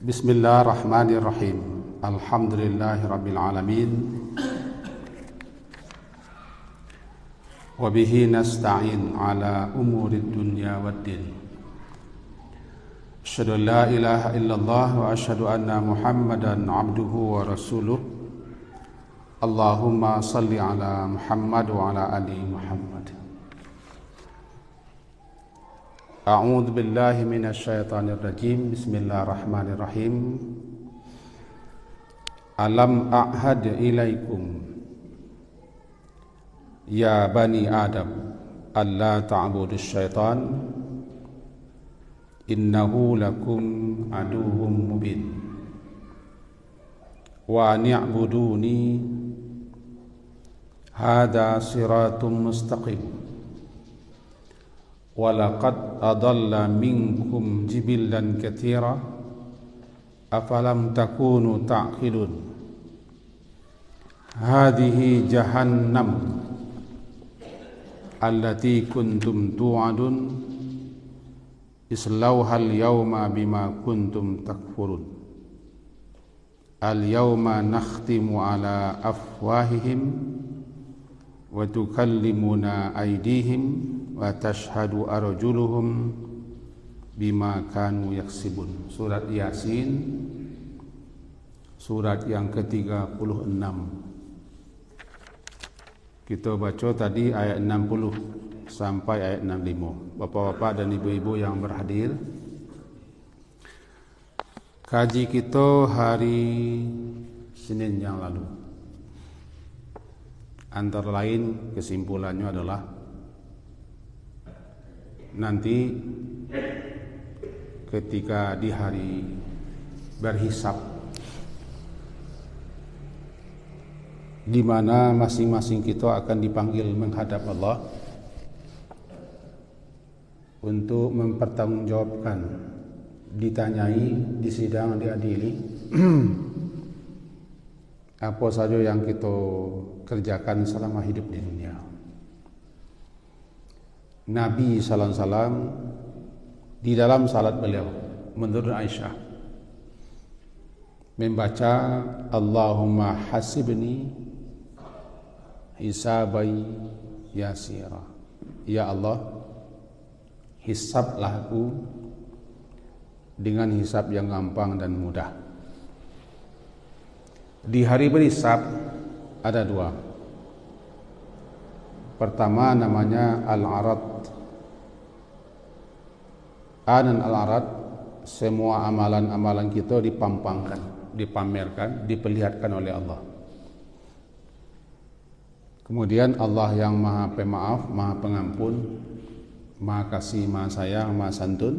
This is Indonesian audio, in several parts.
Bismillahirrahmanirrahim. Alhamdulillahirabbil alamin. Wa bihi nasta'in ala umurid dunya waddin. Asyhadu an la ilaha illallah wa asyhadu anna Muhammadan abduhu wa rasuluh. Allahumma salli ala Muhammad wa ala ali Muhammad. A'udzu billahi minasy syaithanir rajim. Bismillahirrahmanirrahim. Alam a'had ilaikum ya bani Adam alla ta'budus syaitan innahu lakum aduwwum mubin wa ni'buduni hadza siratum mustaqim. Walaqad adalla minkum jibillan katsira afalam takunu ta'qilun. Hadhihi jahannam allati kuntum tu'adun islauha al-yawma bima kuntum takfurun. Al-yawma nakhtimu ala afwahihim wa tukallimuna aydihim wa tashhadu arjuluhum bima kanu yaksibun. Surat Yasin, surat yang ke-36. Kita baca tadi ayat 60 sampai ayat 65. Bapak-bapak dan ibu-ibu yang berhadir, kaji kita hari Senin yang lalu, antara lain kesimpulannya adalah nanti ketika di hari berhisab, di mana masing-masing kita akan dipanggil menghadap Allah untuk mempertanggungjawabkan, ditanyai, disidang, diadili apa saja yang kita kerjakan selama hidup di dunia. Nabi sallallahu alaihi wasallam di dalam salat beliau menurut Aisyah membaca Allahumma hasibni hisabai yasira. Ya Allah, hisablah aku dengan hisab yang gampang dan mudah. Di hari berhisab ada dua. Pertama namanya al-arad. Dan al-arad, semua amalan-amalan kita dipampangkan, dipamerkan, diperlihatkan oleh Allah. Kemudian Allah yang Maha Pemaaf, Maha Pengampun, Maha Kasih, Maha Sayang, Maha Santun,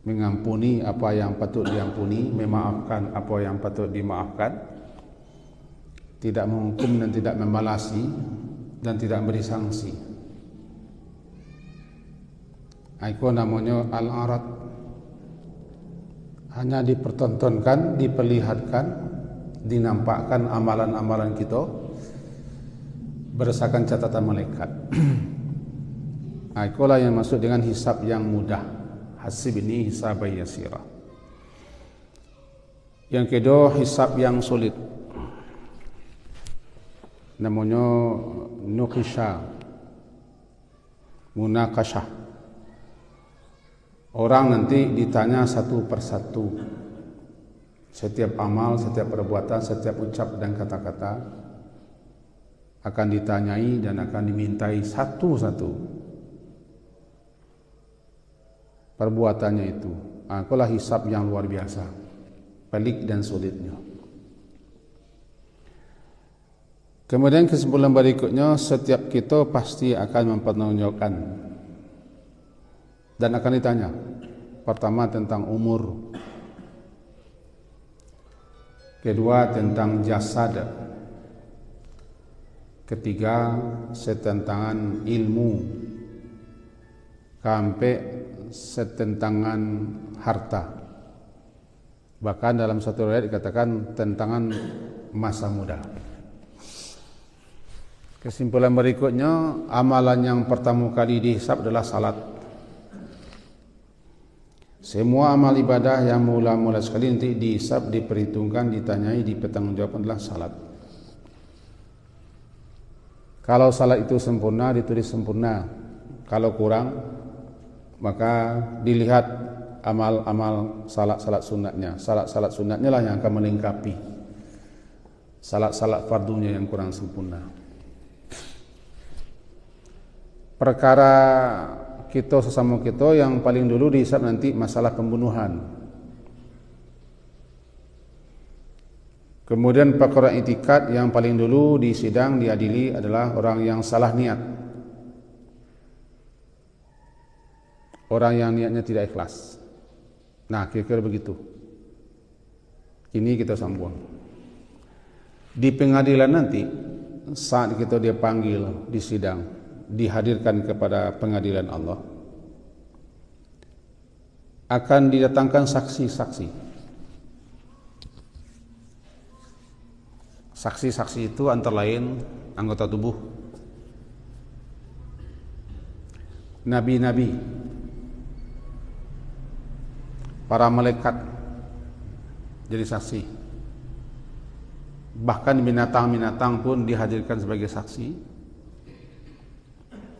mengampuni apa yang patut diampuni, memaafkan apa yang patut dimaafkan, tidak menghukum dan tidak membalasi, dan tidak beri sanksi. Itu namanya al-arad. Hanya dipertontonkan, diperlihatkan, dinampakkan amalan-amalan kita berdasarkan catatan malaikat. Itulah yang masuk dengan hisab yang mudah. Hasibni hisabai yasira. Yang kedua hisab yang sulit, namanya nukisha, munakashah. Orang nanti ditanya satu persatu, setiap amal, setiap perbuatan, setiap ucap dan kata-kata akan ditanyai dan akan dimintai satu-satu perbuatannya itu. Itulah hisab yang luar biasa, pelik dan sulitnya. Kemudian kesimpulan berikutnya, setiap kita pasti akan mempertanggungjawabkan dan akan ditanya. Pertama tentang umur, kedua tentang jasad, ketiga setentangan ilmu, keempat setentangan harta. Bahkan dalam satu riwayat dikatakan tentangan masa muda. Kesimpulan berikutnya, amalan yang pertama kali dihisab adalah salat. Semua amal ibadah yang mula-mula sekali nanti dihisab, diperhitungkan, ditanyai, dipertanggungjawabkan adalah salat. Kalau salat itu sempurna, ditulis sempurna. Kalau kurang, maka dilihat amal-amal salat-salat sunatnya. Salat-salat sunatnya lah yang akan melengkapi salat-salat fardunya yang kurang sempurna. Perkara kita sesama kita yang paling dulu dihisab nanti masalah pembunuhan. Kemudian perkara i'tikad yang paling dulu di sidang diadili adalah orang yang salah niat. Orang yang niatnya tidak ikhlas. Nah, kira-kira begitu. Ini kita sambung. Di pengadilan nanti, saat kita dia panggil di sidang, dihadirkan kepada pengadilan Allah, akan didatangkan saksi-saksi. Saksi-saksi itu antara lain anggota tubuh, nabi-nabi, para malaikat jadi saksi. Bahkan binatang-binatang pun dihadirkan sebagai saksi.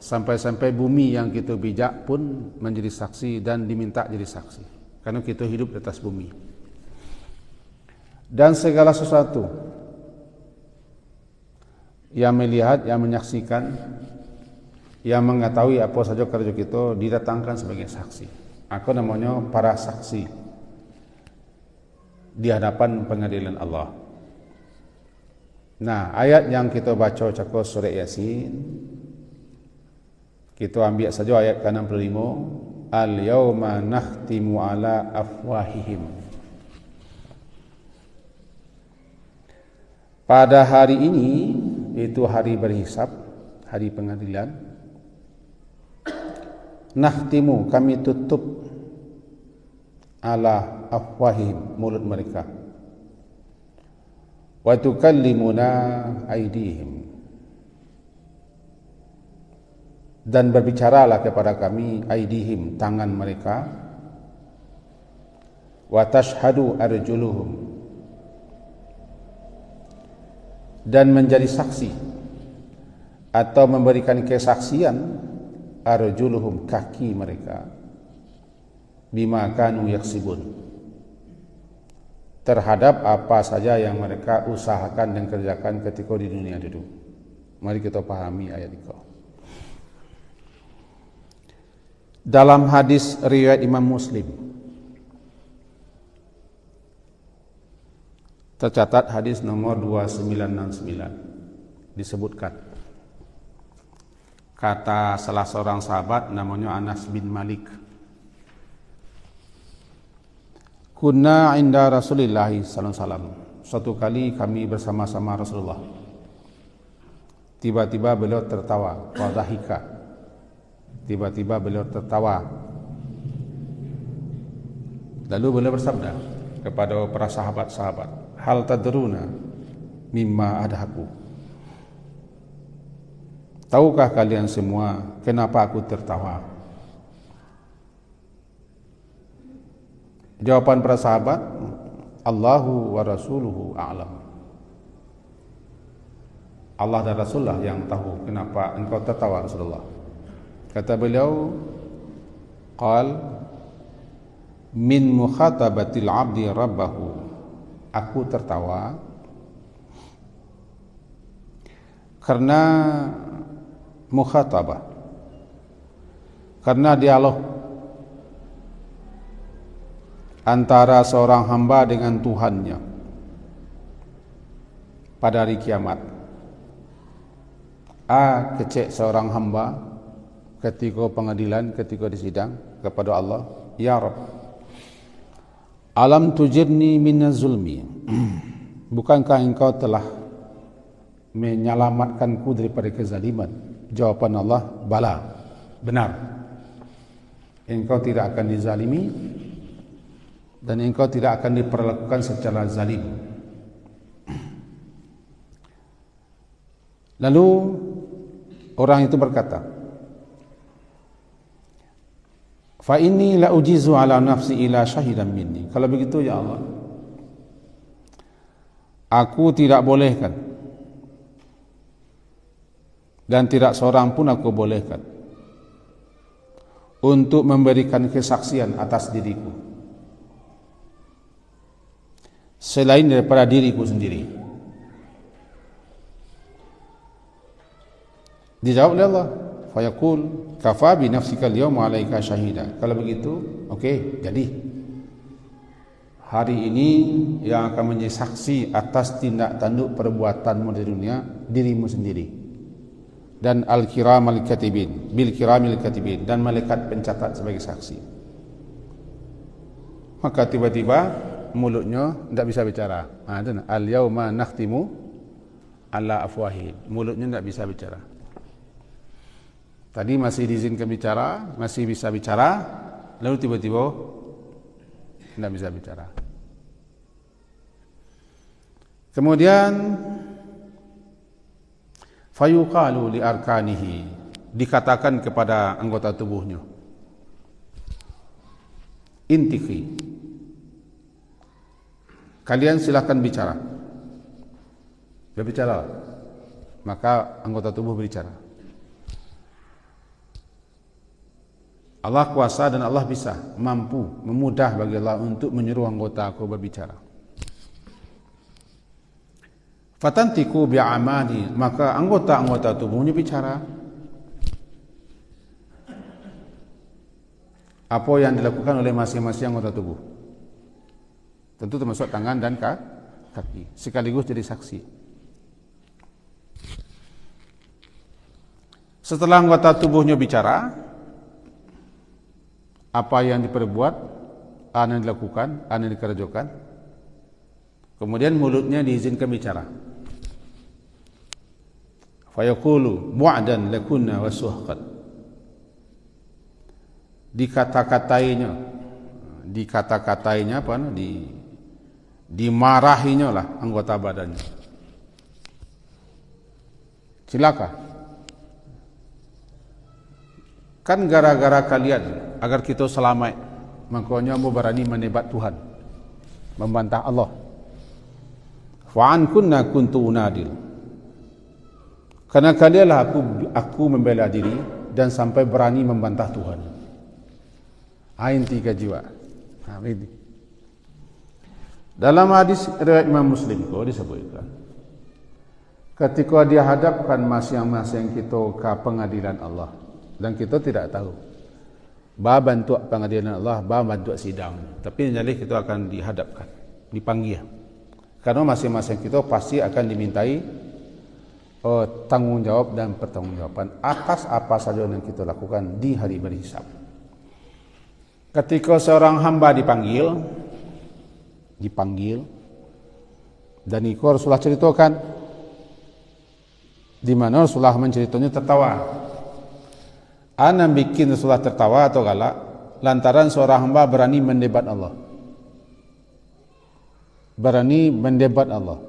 Sampai-sampai bumi yang kita bijak pun menjadi saksi dan diminta jadi saksi. Karena kita hidup di atas bumi. Dan segala sesuatu yang melihat, yang menyaksikan, yang mengetahui apa saja kerja kita didatangkan sebagai saksi. Aku namanya para saksi di hadapan pengadilan Allah. Nah, ayat yang kita baca cakap surah Yasin, kita ambil saja ayat ke-65. Al-yawma nakhtimu ala afwahihim. Pada hari ini, itu hari berhisab, hari pengadilan, nakhtimu, kami tutup ala afwahihim, mulut mereka. Wa tukallimuna aydihim, dan berbicaralah kepada kami aidihim, tangan mereka, wa tashhadu arjuluhum, dan menjadi saksi atau memberikan kesaksian arjuluhum, kaki mereka, bima kanu yaksibun, terhadap apa saja yang mereka usahakan dan kerjakan ketika di dunia dulu. Mari kita pahami ayat itu. Dalam hadis riwayat Imam Muslim tercatat hadis nomor 2969 disebutkan, kata salah seorang sahabat namanya Anas bin Malik, kunna inda Rasulillah sallallahu alaihi wasallam, suatu kali kami bersama-sama Rasulullah, tiba-tiba beliau tertawa, wadahika, tiba-tiba beliau tertawa. Lalu beliau bersabda kepada para sahabat-sahabat, hal tadruna mimma adhaku, tahukah kalian semua kenapa aku tertawa? Jawaban para sahabat, Allahu wa rasuluhu a'lam, Allah dan Rasulullah yang tahu kenapa engkau tertawa Rasulullah. Kata beliau, qal min mukhatabatil abdi rabbahu, aku tertawa karena mukhatabah, karena dialog antara seorang hamba dengan Tuhannya pada hari kiamat. Kecek seorang hamba ketika pengadilan, ketika disidang kepada Allah, ya Rabb, alam tujirni minaz zulmi, bukankah engkau telah menyelamatkanku daripada kezaliman? Jawaban Allah, bala, benar, engkau tidak akan dizalimi dan engkau tidak akan diperlakukan secara zalim. Lalu orang itu berkata, Fa inni la ujizu ala nafsi ila syahidan minni. Kalau begitu ya Allah, aku tidak bolehkan dan tidak seorang pun aku bolehkan untuk memberikan kesaksian atas diriku selain daripada diriku sendiri. Dijawab oleh Allah, fayaqul kafa bi nafsika al-yawma 'alaika syahida. Kalau begitu, okey, jadi hari ini yang akan menjadi saksi atas tindak tanduk perbuatanmu di dunia dirimu sendiri dan al-kiramal katibin, bil kiramil katibin, dan malaikat pencatat sebagai saksi. Maka tiba-tiba mulutnya tidak bisa bicara. Al-yauma nakhtimu ala afwahihim. Mulutnya tidak bisa bicara. Tadi masih diizinkan bicara, masih bisa bicara, lalu tiba-tiba tidak bisa bicara. Kemudian fayuqalu li arkanihi, dikatakan kepada anggota tubuhnya, intiqi, kalian silakan bicara. Berbicara, maka anggota tubuh berbicara. Allah kuasa dan Allah bisa, mampu, memudah bagi Allah untuk menyuruh anggota aku berbicara. Fatantiku bi'amali, maka anggota-anggota tubuhnya bicara. Apa yang dilakukan oleh masing-masing anggota tubuh, tentu termasuk tangan dan kaki, sekaligus jadi saksi. Setelah anggota tubuhnya bicara, apa yang diperbuat, apa yang dilakukan, apa yang dikerjakan, kemudian mulutnya diizinkan bicara. Fayaqulu bu'dan lakunna wasuhqat, dikata-katainya apa, dimarahinya lah anggota badannya. Silakan, kan gara-gara kalian agar kita selamat, makanya mau berani menebat Tuhan, membantah Allah. Fa'an kunna kuntu unadil, karena kalianlah aku membela diri dan sampai berani membantah Tuhan. Ain 3 jiwa. Ini dalam hadis riwayat Imam Muslim kau disebutkan, ketika dia hadapkan masing-masing kita ke pengadilan Allah, dan kita tidak tahu bantu pengadilan Allah, bantu sidang, tapi nyali kita akan dihadapkan, dipanggil, karena masing-masing kita pasti akan dimintai tanggungjawab dan pertanggungjawaban atas apa saja yang kita lakukan di hari berhisab. Ketika seorang hamba dipanggil, dan itu Rasulullah ceritakan, di mana Rasulullah menceritanya tertawa. Ana bikin Rasulullah tertawa atau galak lantaran seorang hamba berani mendebat Allah. Berani mendebat Allah.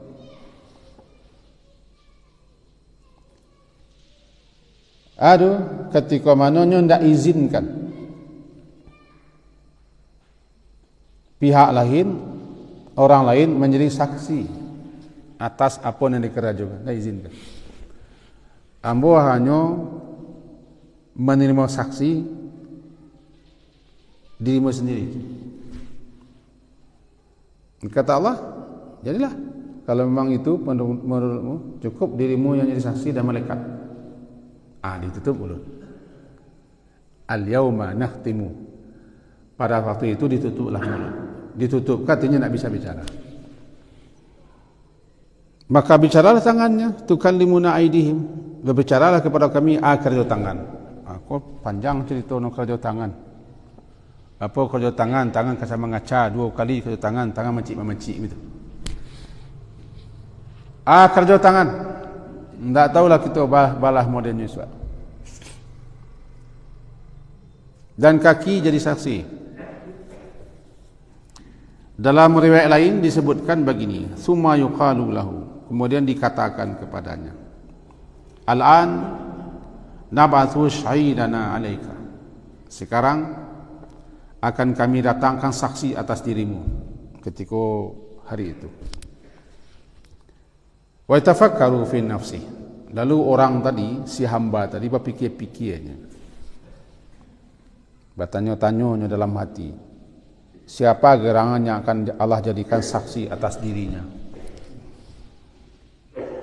Aduh, ketika mananya tidak izinkan pihak lain, orang lain menjadi saksi atas apa yang dikerjakan, tidak izinkan. Ambo hanya menerima saksi dirimu sendiri. Kata Allah, jadilah kalau memang itu menurutmu cukup dirimu yang jadi saksi dan malaikat. Ditutup mulut. Al-yauma nakhtimu, pada waktu itu ditutuplah mulut. Ditutup katanya tidak bisa bicara. Maka bicaralah tangannya, tukallimuna aidihim, berbicaralah kepada kami kerja tangan. Kok panjang cerita no kerja tangan. Apa kerja tangan? Tangan kasar mengaca 2 kali kerja tangan mencik gitu. Kerja tangan. Tak tahulah kita balah modelnya sebab. Dan kaki jadi saksi. Dalam riwayat lain disebutkan begini, summa yuqalu lahu, kemudian dikatakan kepadanya, Al-an nab'athu syahidana alaika, sekarang akan kami datangkan saksi atas dirimu ketika hari itu. Wa tafakkaru fi nafsi. Lalu orang tadi, si hamba tadi berpikir-pikirnya. Bertanya-tanya dalam hati, siapa gerangan yang akan Allah jadikan saksi atas dirinya?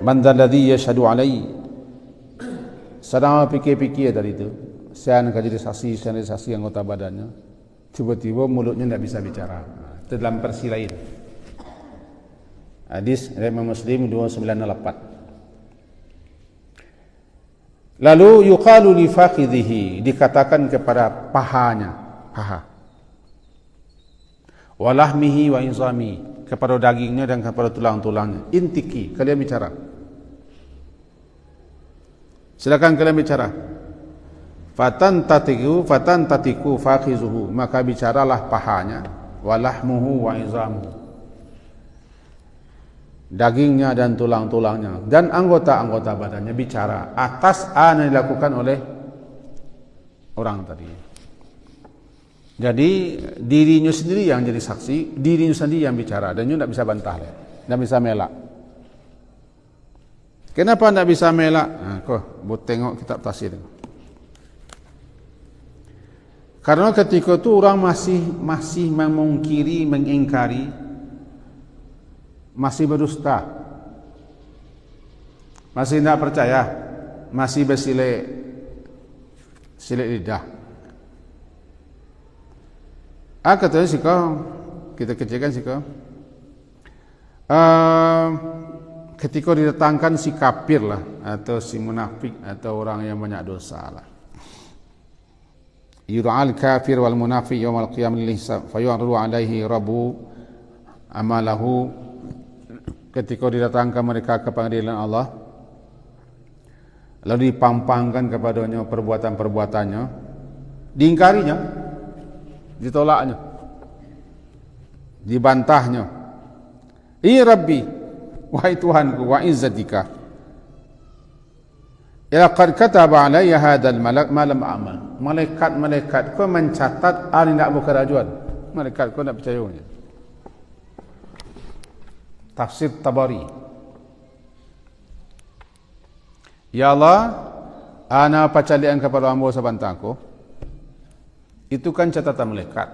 Man dzalladzi yashhadu alai. Sedang pikir-pikir tadi itu, saya akan jadi saksi anggota badannya. Tiba-tiba mulutnya tidak bisa bicara. Itu dalam versi lain. Hadis Imam Muslim 298. Lalu yuqalu li fakhidhihi, dikatakan kepada pahanya, paha. Wa lahmihi wa izami, kepada dagingnya dan kepada tulang-tulangnya. Intiki, kalian bicara. Silakan kalian bicara. Fatan tatiku fakhizuhu, maka bicaralah pahanya, wa lahmuhu wa izamuhu, dagingnya dan tulang-tulangnya dan anggota-anggota badannya bicara atas apa yang dilakukan oleh orang tadi. Jadi dirinya sendiri yang jadi saksi, dirinya sendiri yang bicara, dan tidak bisa bantah, tidak bisa melak. Kenapa tidak bisa melak? Nah, kau tengok kitab tafsir. Karena ketika itu orang masih memungkiri, mengingkari, masih berdusta, masih tidak percaya, masih bersilik lidah. Katanya sih kau, kita kecilkan sih kau, ketika didatangkan si kafir lah, atau si munafik, atau orang yang banyak dosa lah. Yur'al kafir wal munafiq yawmal qiyamah lil hisab fayu'radu alaihi rabbu amalahu. Ketika didatangkan mereka ke pengadilan Allah, lalu dipampangkan kepadanya perbuatan-perbuatannya, diingkarinya, ditolaknya, dibantahnya. Ya Rabbi, wahai Tuhanku, wa izzatika, laqad kataba alayya hadzal malak ma lam a'mal. Malaikat kau mencatat ani nak berkerajuan. Malaikat kau nak percayanya. Tafsir Tabari. Ya Allah, ana pacalian kepada hamba sabantaku. Itu kan catatan malaikat.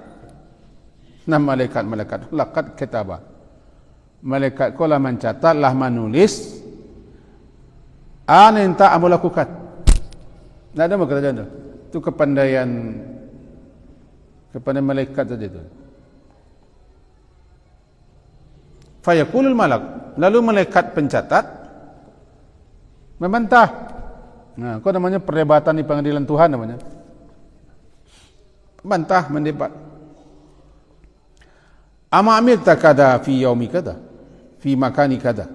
Nah malaikat laqad kataba. Malaikat kau lah mencatat, lah menulis ana yang tak aku lakukan. Tidak ada kerajaan itu. Itu kepandaian malaikat saja itu. Fayaqulul malak, lalu malaikat pencatat membantah. Nah, kau namanya perdebatan di pengadilan Tuhan namanya. Bantah, mendebat. Ama amilta kada fi yaumi kada, fi makani kada.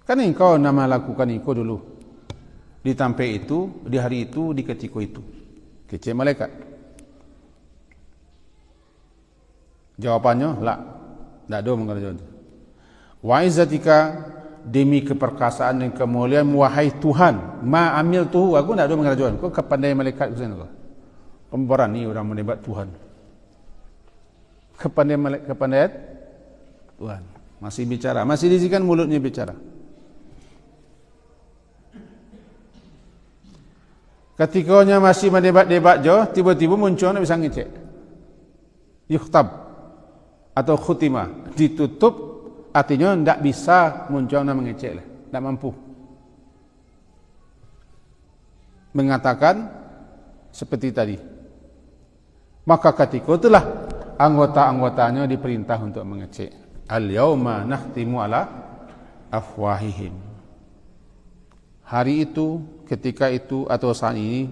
Kan engkau nama lakukan engkau dulu di tempat itu, di hari itu, di ketika itu. Kecil malaikat. Jawapannya, la. Tak ada mengerjakan. Wa izzatika, demi keperkasaan dan kemuliaan, wahai Tuhan, ma amil tuhu, aku tak ada mengerjakan. Kau kepandaian malaikat ke sana. Kau berani orang mendebat Tuhan. Kepandaian Tuhan. Masih bicara, masih diizinkan mulutnya bicara. Ketikanya masih mendebat-debat jauh, tiba-tiba muncul nak bisa ngecek. Yukhtab atau khutimah, ditutup, artinya tidak bisa muncul nak mengecek lah, tidak mampu. Mengatakan seperti tadi. Maka ketika itulah anggota-anggotanya diperintah untuk mengecek. Al-yawma nakhtimu ala afwahihim. Hari itu, ketika itu atau saat ini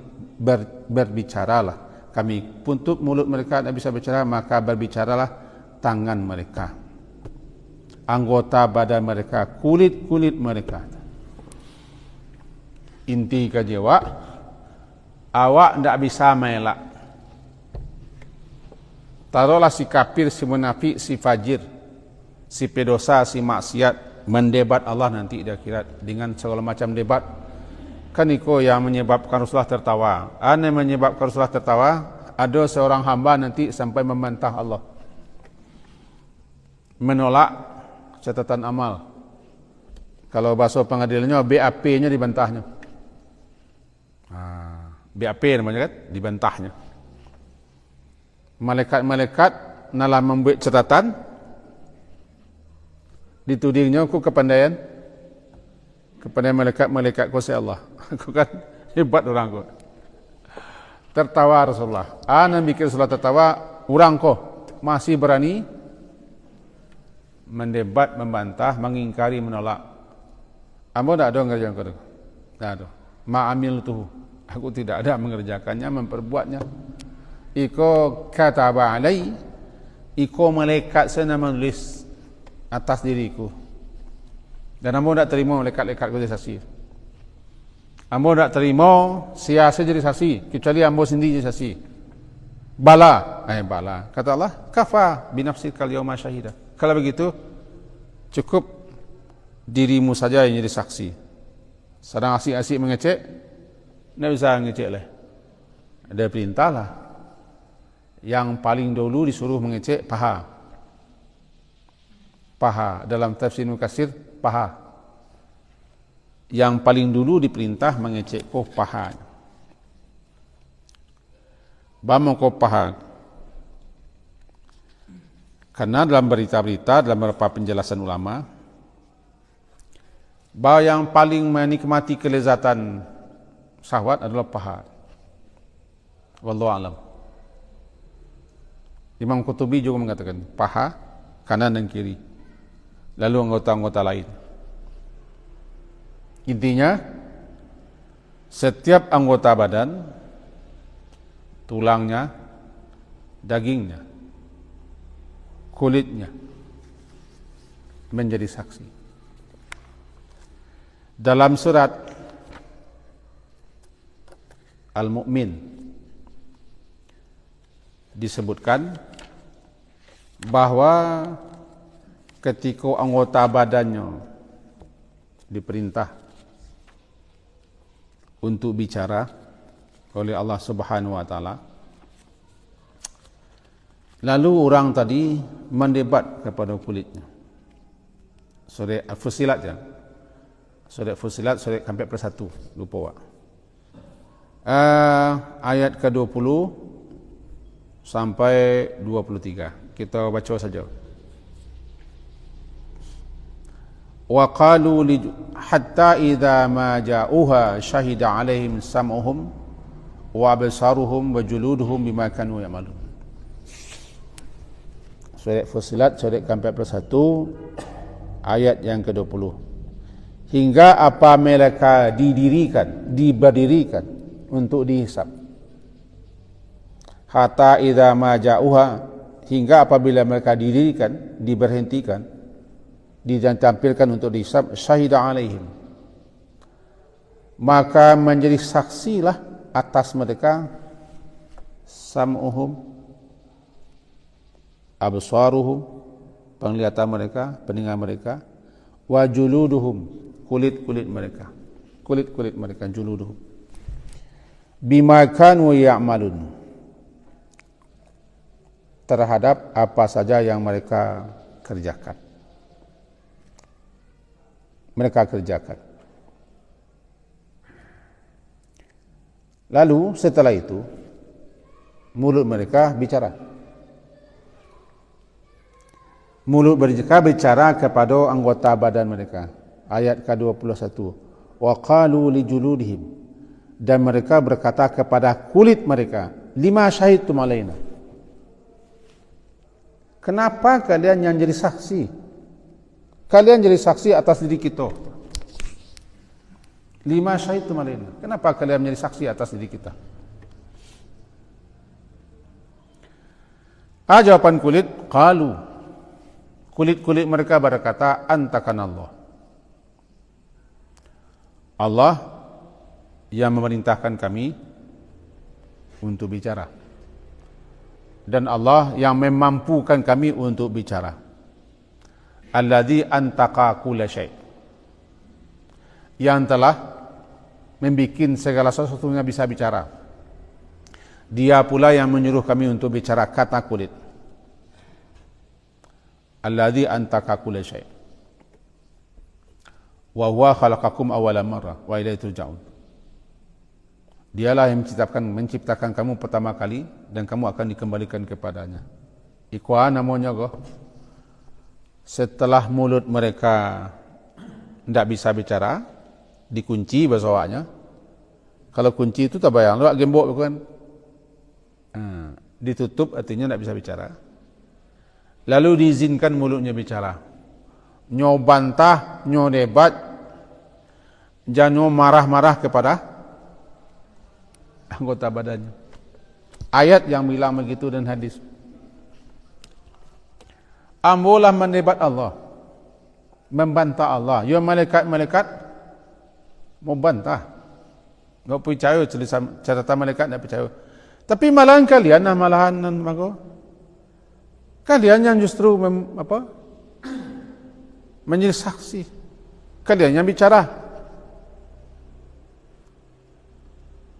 berbicaralah kami. Untuk mulut mereka tidak bisa bicara, maka berbicaralah tangan mereka, anggota badan mereka, kulit-kulit mereka. Inti kajiwa, awak tidak bisa melak. Taruhlah si kafir, si munafik, si fajir, si pedosa, si maksiat mendebat Allah nanti di akhirat dengan segala macam debat. Kan itu yang menyebabkan Rasulullah tertawa. Yang menyebabkan Rasulullah tertawa ada seorang hamba nanti sampai membantah Allah, menolak catatan amal. Kalau bahasa pengadilannya BAP-nya dibantahnya. BAP namanya kan, dibantahnya. Malaikat-malaikat dalam membuat catatan, ditudingnya aku kepandaian malaikat kuasa Allah. Aku kan hebat orang aku. Tertawa Rasulullah. Ana bikin Rasulullah tertawa, orang kok masih berani mendebat, membantah, mengingkari, menolak. Ambo tak ada mengerjakan itu. Tak ada. Ma'amil tuh. Aku tidak ada mengerjakannya, memperbuatnya. Iko kataba alai. Iko malaikat saya menulis atas diriku. Dan ambo tak terima malaikat-malaikat jadi saksi. Ambo tak terima sia-sia jadi saksi. Kecuali ambo sendiri jadi saksi. Bala. Bala. Kata Allah, kafa binafsikal yawma syahida. Kalau begitu, cukup dirimu saja yang jadi saksi. Sedang asik-asik mengecek, tidak bisa mengecek lah. Ada perintah lah. Yang paling dulu disuruh mengecek paha. Paha. Dalam tafsir Ibnu Katsir, paha. Yang paling dulu diperintah mengecek paha. Bama paha. Karena dalam berita-berita, dalam beberapa penjelasan ulama, bahawa yang paling menikmati kelezatan syahwat adalah paha. Wallahu a'lam. Imam Qurtubi juga mengatakan paha, kanan dan kiri. Lalu anggota-anggota lain. Intinya, setiap anggota badan, tulangnya, dagingnya, kulitnya menjadi saksi. Dalam surat Al-Mu'min disebutkan bahwa ketika anggota badannya diperintah untuk bicara oleh Allah Subhanahu wa taala, lalu orang tadi mendebat kepada kulitnya. Surah Al-Fussilat ya. Surah Fussilat, surah sampai per 1, lupa wak. Ayat ke-20 sampai 23. Kita baca saja. Wa qalu hatta idza ma ja'uha syahida 'alaihim sam'uhum wa absaruhum wa juluduhum bima kanu ya'malun. Surah Fussilat, surah sampai per 1, ayat yang ke-20. Hingga apa mereka diberdirikan untuk dihisab. Hatta idza ma ja'uha, hingga apabila mereka didirikan, diberhentikan, ditampilkan untuk dihisab, syahida alaihim, maka menjadi saksilah atas mereka sam'uhum, absaruhum, penglihatan mereka, pendengar mereka, wa juluduhum, kulit-kulit mereka, juluduhum, bima kanu ya'malun, terhadap apa saja yang mereka kerjakan. Lalu setelah itu mulut mereka bicara. Mulut mereka bicara kepada anggota badan mereka. Ayat ke-21. Wa qalu li juludihim, dan mereka berkata kepada kulit mereka, lima syahidtum alaina, kenapa kalian yang jadi saksi? Kalian jadi saksi atas diri kita. Lima syahidtum alaina, kenapa kalian menjadi saksi atas diri kita? Jawaban kulit, qalu, kulit-kulit mereka berkata, antakanallah, Allah yang memerintahkan kami untuk bicara, dan Allah yang memampukan kami untuk bicara. Alladzi antaqa kulla syai', yang telah membikin segala sesuatunya bisa bicara. Dia pula yang menyuruh kami untuk bicara kata kulit. Alladzi antaka kulla syai'. Wa huwa khalaqakum awwala marrah wa ilaihi turja'un. Dialah yang menciptakan kamu pertama kali dan kamu akan dikembalikan kepadanya. Ikhwan namanya kok. Setelah mulut mereka tidak bisa bicara, dikunci bahasa awaknya. Kalau kunci itu tak bayang, lewat gembok bukan? Ditutup artinya tidak bisa bicara. Lalu diizinkan mulutnya bicara. Nyo bantah, nyo debat, jangan marah-marah kepada anggota badannya. Ayat yang bilang begitu dan hadis. Ambolah mendebat Allah, membantah Allah. Ya malaikat-malaikat mau bantah, tak percaya catatan malaikat, tak percaya. Tapi malahan kalian, kalian yang justru menjadi saksi. Kalian yang bicara.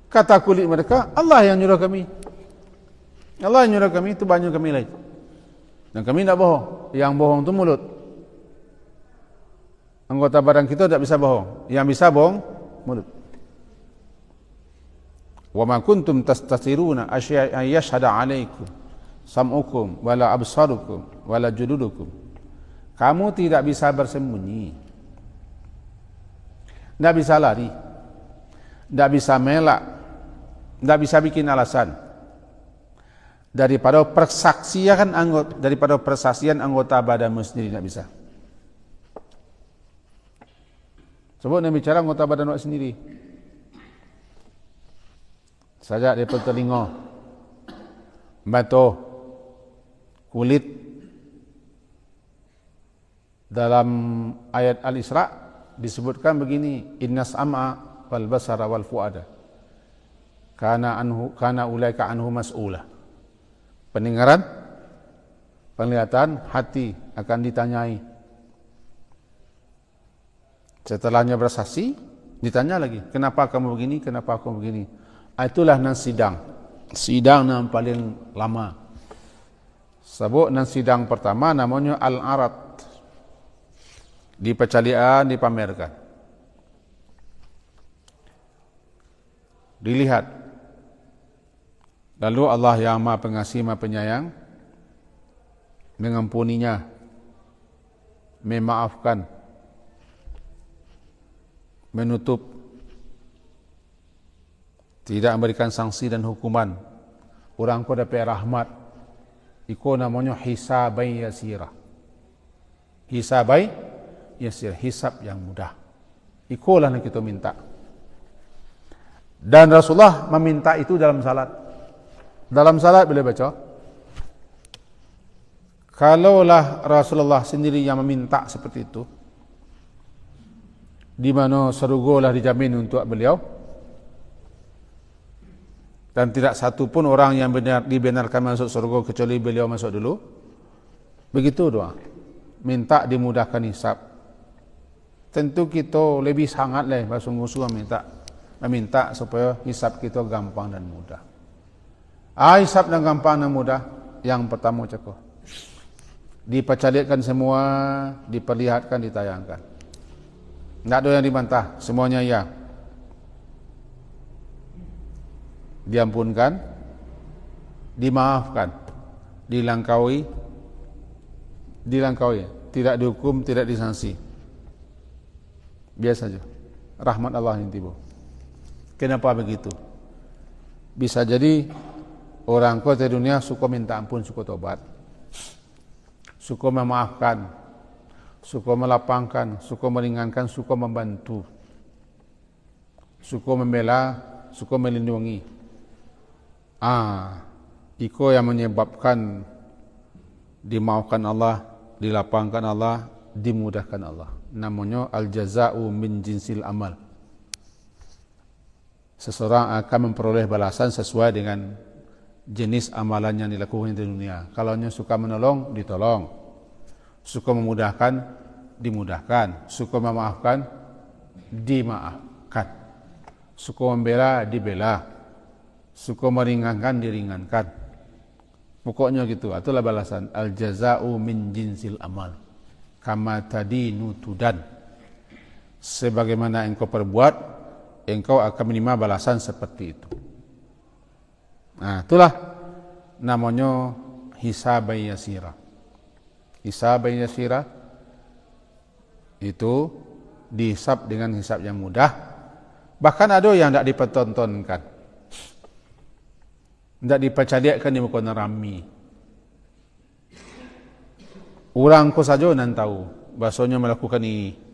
Kata kulit mereka, Allah yang nyuruh kami. Allah yang nyuruh kami, itu banyak kami lagi. Dan kami tidak bohong. Yang bohong itu mulut. Anggota badan kita tidak bisa bohong. Yang bisa bohong, mulut. Wa ma kuntum tastasiruna asya'a yashhadu 'alaikum sam'ukum wala absarukum wala juludukum. Kamu tidak bisa bersembunyi. Tidak bisa lari. Tidak bisa melak. Tidak bisa bikin alasan. Daripada persaksian anggota badanmu sendiri tidak bisa. Sebut nak bicara anggota badan awak sendiri. Sajak daripada telinga, mata, kulit. Dalam ayat Al-Isra disebutkan begini, innas sam'a wal basara wal fuada kana ulaika anhu mas'ula. Pendengaran, penglihatan, hati akan ditanyai. Setelahnya bersaksi, ditanya lagi, kenapa kamu begini, kenapa kamu begini. Itulah nan sidang. Sidang yang paling lama. Sebut nan sidang pertama namanya al-arad. Dipercalian, dipamerkan. Dilihat. Lalu Allah yang Maha Pengasih, Maha Penyayang mengampuninya, memaafkan, menutup, tidak memberikan sanksi dan hukuman. Orang kau dapat rahmat. Itu namanya hisabai yasirah. Hisabai yasirah, hisab yang mudah. Itulah yang kita minta. Dan Rasulullah meminta itu dalam salat. Dalam salat boleh baca. Kalaulah Rasulullah sendiri yang meminta seperti itu, di mana surga dijamin untuk beliau, dan tidak satu pun orang yang dibenarkan masuk surga kecuali beliau masuk dulu. Begitu doa. Minta dimudahkan hisab. Tentu kita lebih sangat bersungguh-sungguh meminta supaya hisab kita gampang dan mudah. Hisab dan gampang dan mudah. Yang pertama cakap. Dipercalikan semua, diperlihatkan, ditayangkan. Tidak ada yang dibantah, semuanya ya. Diampunkan, dimaafkan, dilangkaui, tidak dihukum, tidak disanksi. Biasa saja. Rahmat Allah yang tiba. Kenapa begitu? Bisa jadi orang kota dunia suka minta ampun, suka tobat, suka memaafkan, suka melapangkan, suka meringankan, suka membantu, suka membela, suka melindungi. Iko yang menyebabkan dimaafkan Allah, dilapangkan Allah, dimudahkan Allah. Namanya al-jaza'u min jinsil amal. Seseorang akan memperoleh balasan sesuai dengan jenis amalan yang dilakukan di dunia. Kalau suka menolong, ditolong. Suka memudahkan, dimudahkan. Suka memaafkan, dimaafkan. Suka membela, dibela. Suka meringankan, diringankan. Pokoknya gitu. Itulah balasan. Al-jaza'u min jinsil amal. Kama tadinu tudan. Sebagaimana engkau perbuat, engkau akan menerima balasan seperti itu. Nah, itulah namanya hisaban yasira. Hisaban yasira itu dihisab dengan hisab yang mudah. Bahkan ada yang tidak dipertontonkan, tidak dipercaliakan di muka rami. Orang ko saja nan tahu bahasanya melakukan ini.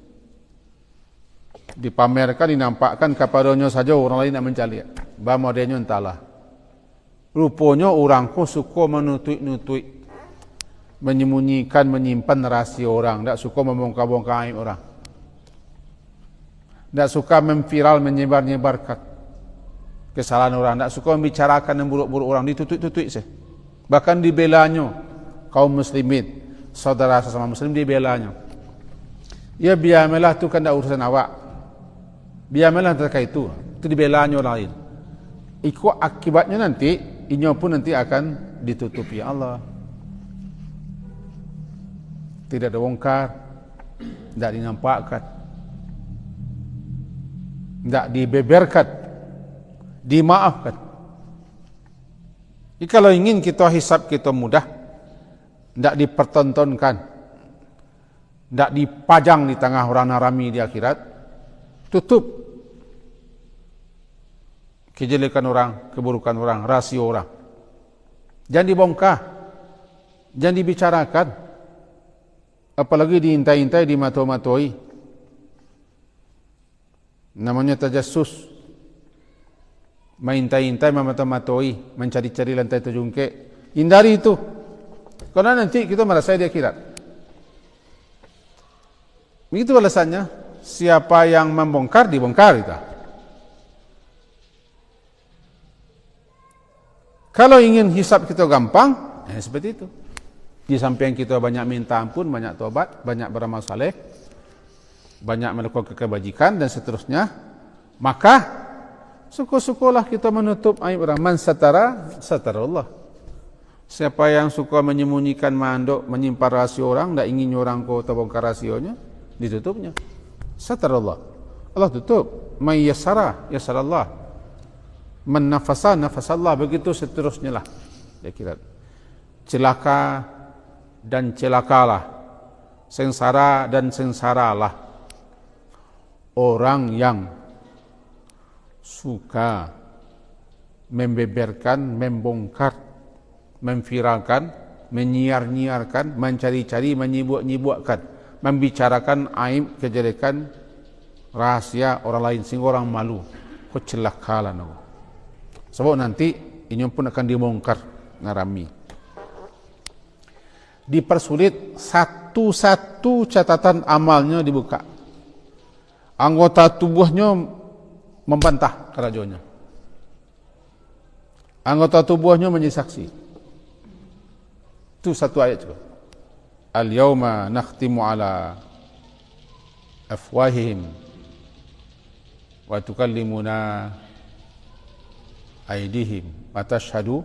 Dipamerkan, dinampakkan kepadanya saja, orang lain nak mencaliak. Bah modelnya entahlah. Rupanya orang ko suka menutui-nutui, menyembunyikan, menyimpan rahasia orang, tidak suka membongkar-bongkar aib orang. Tidak suka memviral, menyebar-nyebarkan kesalahan orang. Tidak suka membicarakan yang buruk-buruk orang, ditutup-tutup sih. Bahkan dibelanya kaum muslimin, saudara sesama muslim dibelanya. Ya biarlah itu kan tidak urusan awak. Biarlah terkait itu dibelanya orang lain. Ikut akibatnya nanti, inya pun nanti akan ditutupi Allah. Tidak ada bongkar, tidak dinampakkan, tidak dibeberkan, dimaafkan. Jadi kalau ingin kita hisab kita mudah, tidak dipertontonkan, tidak dipajang di tengah orang narami di akhirat, tutup kejelekan orang, keburukan orang, rahasia orang. Jangan dibongkar, jangan dibicarakan, apalagi diintai-intai, dimato-matoi. Namanya tajassus. Mengintai-intai, memata-matoi, mencari-cari lantai terjungkit. Hindari itu. Karena nanti kita merasa di akhirat. Begitu alasannya. Siapa yang membongkar, dibongkar itu. Kalau ingin hisab kita gampang, seperti itu. Di samping kita banyak minta ampun, banyak tobat, banyak beramal saleh, banyak melakukan kebajikan dan seterusnya, maka syukur-syukurlah kita menutup aib orang. Man satara, satarallah. Siapa yang suka menyembunyikan mandok, menyimpan rahasia orang, tidak ingin orang kau terbongkar rahasianya, ditutupnya. Satarallah. Allah tutup. May yassara, yassarallah. Man nafasa, nafasallah. Begitu seterusnya lah. Dia kira celaka dan celakalah, sengsara dan sengsaralah orang yang suka membeberkan, membongkar, memviralkan, menyiar-nyiarkan, mencari-cari, menyibuk-nyibukkan, membicarakan aib, kejelekan, rahasia orang lain sehingga orang malu. Kau celakalah no. Sebab nanti ini pun akan dibongkar ngarami. Dipersulit, satu-satu catatan amalnya dibuka. Anggota tubuhnya membantah kerajaannya. Anggota tubuhnya menjadi saksi. Itu satu ayat juga. Al-yawma nakhtimu ala afwahihim wa tukallimuna aydihim wa tashhadu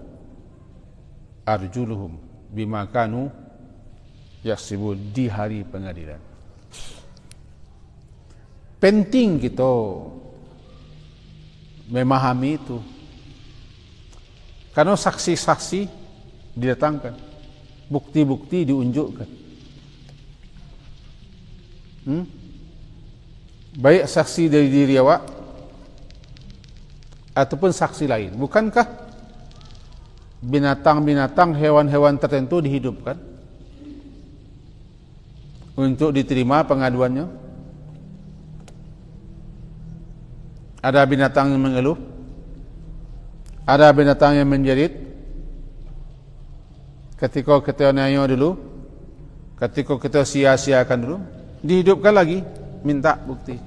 arjuluhum bima kanu yaksibun, di hari pengadilan. Penting kita memahami itu. Karena saksi-saksi didatangkan, bukti-bukti diunjukkan. Baik saksi dari diri awak ataupun saksi lain. Bukankah binatang-binatang, hewan-hewan tertentu dihidupkan untuk diterima pengaduannya? Ada binatang yang mengeluh, ada binatang yang menjerit ketika kita nanya dulu, ketika kita sia-siakan dulu, dihidupkan lagi, minta bukti.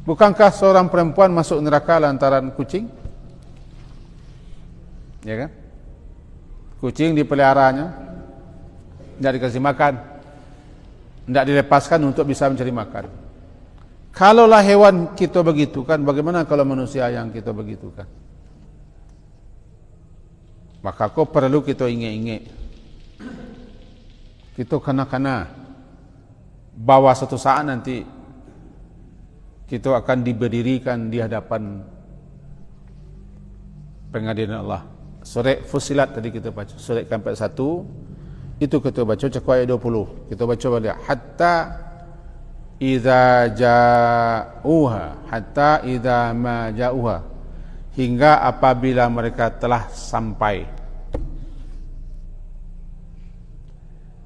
Bukankah seorang perempuan masuk neraka lantaran kucing? Ya kan? Kucing dipeliharanya, tidak dikasih makan, tidak dilepaskan untuk bisa mencari makan. Kalaulah hewan kita begitu kan, bagaimana kalau manusia yang kita begitu kan? Maka kau perlu kita ingat-ingat. Kita kena bahawa satu saat nanti kita akan diberdirikan di hadapan pengadilan Allah. Surah Fussilat tadi kita baca, surah ke-41 itu kita baca cakap ayat 20. Kita baca balik hatta idza ja'uha, hatta idza ma ja'uha, hingga apabila mereka telah sampai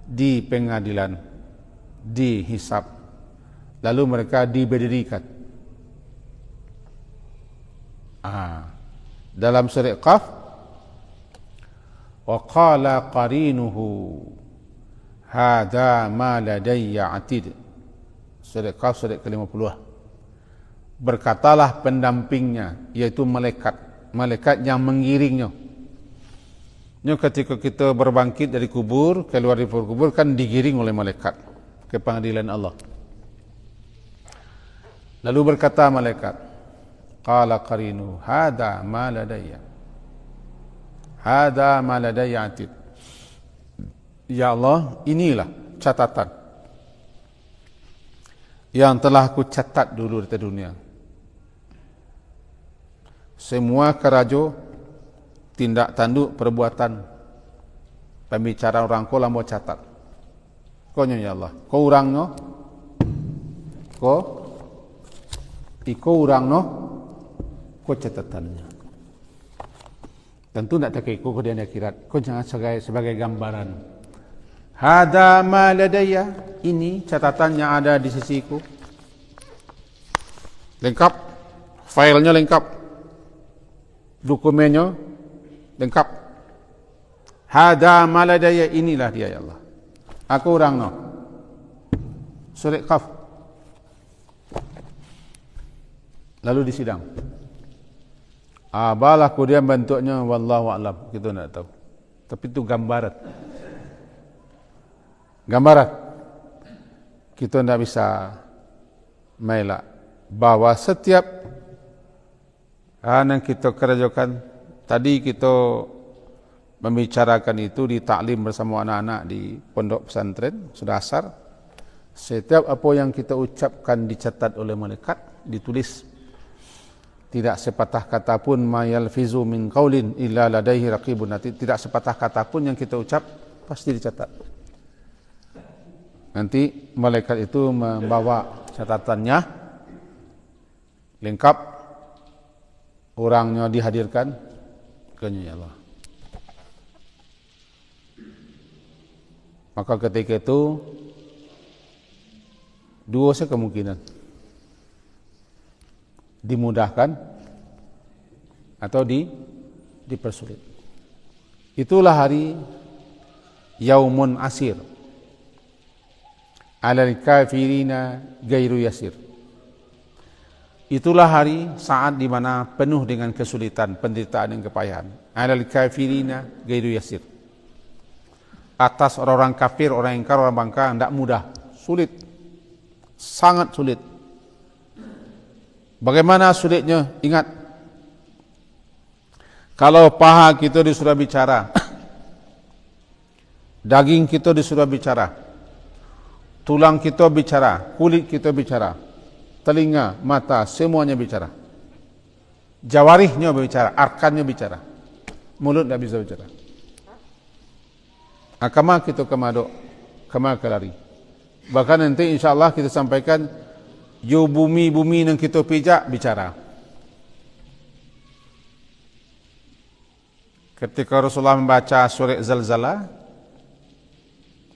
di pengadilan, dihisab, lalu mereka diberdirikan. Dalam surah Qaf, wa qala qarinuhu hadha ma ladayya atid. Surah Qaf surah ke-50. Berkatalah pendampingnya, yaitu malaikat yang mengiringnya. Ketika kita berbangkit dari kubur, keluar dari kubur, kan digiring oleh malaikat ke pengadilan Allah. Lalu berkata malaikat, qala qarinu hadha ma ladayya, hadha ma ladayya atid. Ya Allah, inilah catatan yang telah aku catat dulu di dunia. Semua kerajo, tindak tanduk, perbuatan, pembicaraan orang kau lah mau catat. Kau ya Allah, kau orangnya, kau orangnya, kau catatannya. Tentu tak tak kau dia akhirat. Kau jangan sebagai gambaran. Hada ma ladayya, ini catatan yang ada di sisiku. Lengkap, filenya lengkap, dokumennya lengkap. Hada ma ladayya, inilah dia ya Allah. Aku orang no. Surah Qaf. Lalu disidang. Apalah kemudian bentuknya, wallahu a'lam, kita tidak tahu. Tapi itu gambaran. Gambaran. Kita tidak bisa melak bahawa setiap yang kita kerjakan, tadi kita membicarakan itu di taklim bersama anak-anak di pondok pesantren, sudah asar. Setiap apa yang kita ucapkan dicatat oleh malaikat, ditulis. Tidak sepatah kata pun ma yalfizu min qaulin illa ladaihi raqibun atid. Tidak sepatah kata pun yang kita ucap pasti dicatat. Nanti malaikat itu membawa catatannya lengkap, orangnya dihadirkan ke Allah. Maka ketika itu dua kemungkinan, dimudahkan atau dipersulit. Itulah hari yaumun asir, alal kafirina gairu yasir. Itulah hari saat di mana penuh dengan kesulitan, penderitaan dan kepayahan. Alal kafirina gairu yasir. Atas orang-orang kafir, orang ingkar, orang bangka, tidak mudah, sulit, sangat sulit. Bagaimana sulitnya? Ingat, kalau paha kita disuruh bicara, daging kita disuruh bicara, tulang kita bicara, kulit kita bicara, telinga, mata, semuanya bicara, jawarihnya bicara, arkannya bicara, mulut tidak bisa bicara. Kama kita kemadok, kama kelari. Bahkan nanti insyaAllah kita sampaikan, yo bumi-bumi yang kita pijak bicara. Ketika Rasulullah membaca surah Zalzalah,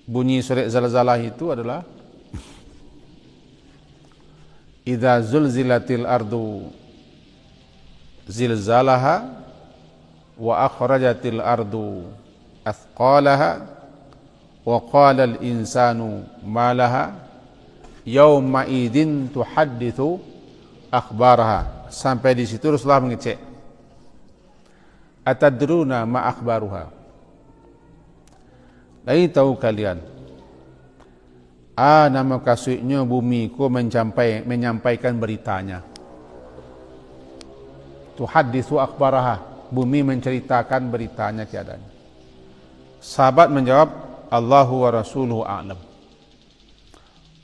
bunyi surah Zalzalah itu adalah idza zulzilatil ardu zilzalaha wa akhrajatil ardu athqalaha wa qala al insanu ma laha yauma idin tuhadditsu akhbaraha. Sampai di situ Rasulullah mengecek, atadruna ma akhbaruha, lai tahu kalian nama kasihnya bumi ku menyampaikan beritanya. Tuhadditsu akhbaraha, bumi menceritakan beritanya keadaannya. Sahabat menjawab, Allahu wa rasuluhu a'lam.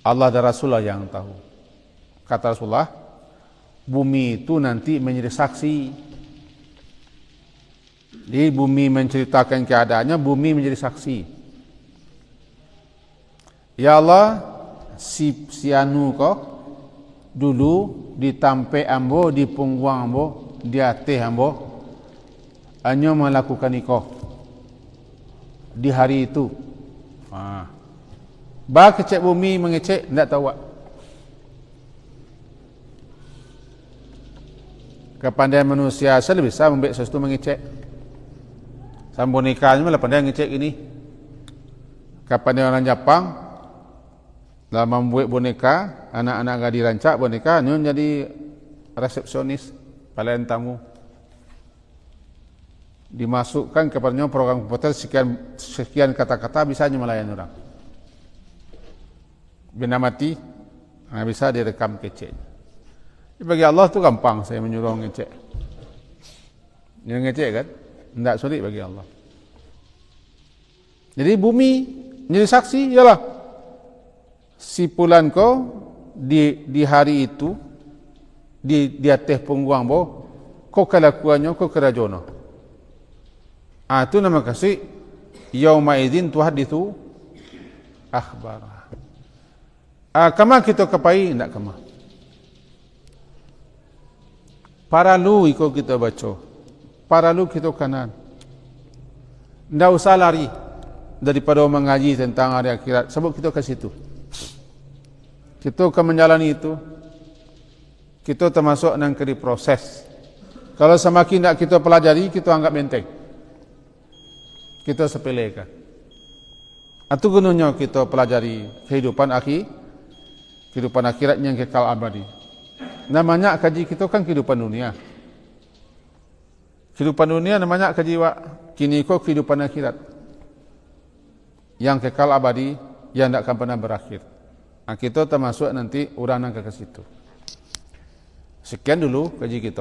Allah dan Rasulullah yang tahu. Kata Rasulullah, bumi itu nanti menjadi saksi. Jadi bumi menceritakan keadaannya, bumi menjadi saksi. Ya Allah, si anu kok dulu ditampe ambo, di punggung ambo, di ateh ambo, hanya melakukan ikoh di hari itu. Bah kecek bumi mengecek, tidak tahu. Kepandaian manusia asal bisa membuat sesuatu mengecek. Sama bonekanya malah pandai ngecek ini. Kepandaian orang Jepang dalam membuat boneka, anak-anak gak dirancak boneka, nyun jadi resepsionis, pelayan tamu. Dimasukkan kepadanya program komputer sekian kata-kata bisa melayani orang. Bina mati, bisa direkam keceknya. Bagi Allah tu gampang saya menyuruh ngecek. Yang ngecek kan? Tidak sulit bagi Allah. Jadi bumi menjadi saksi, ialah si pulan kau di hari itu di atas punggung bo, kau kelakuannya kau kerajono. Itu nama kasih yauma idzin tuhadditsu akhbar. Kama kita kapai tidak kama. Para lu ikut kita baca. Para lu kita kanan. Tidak usah lari daripada mengaji tentang hari akhirat. Sebab kita ke situ. Kita akan menjalani itu. Kita termasuk yang ke proses. Kalau semakin tidak kita pelajari, kita anggap benteng. Kita sepelekan. Itu gunanya kita pelajari kehidupan akhirat yang kekal abadi. Namanya kaji kita kan kehidupan dunia. Kehidupan dunia namanya kaji kini kau kehidupan akhirat yang kekal abadi, yang tidak akan pernah berakhir. Kita termasuk nanti orang yang ke situ. Sekian dulu kaji kita.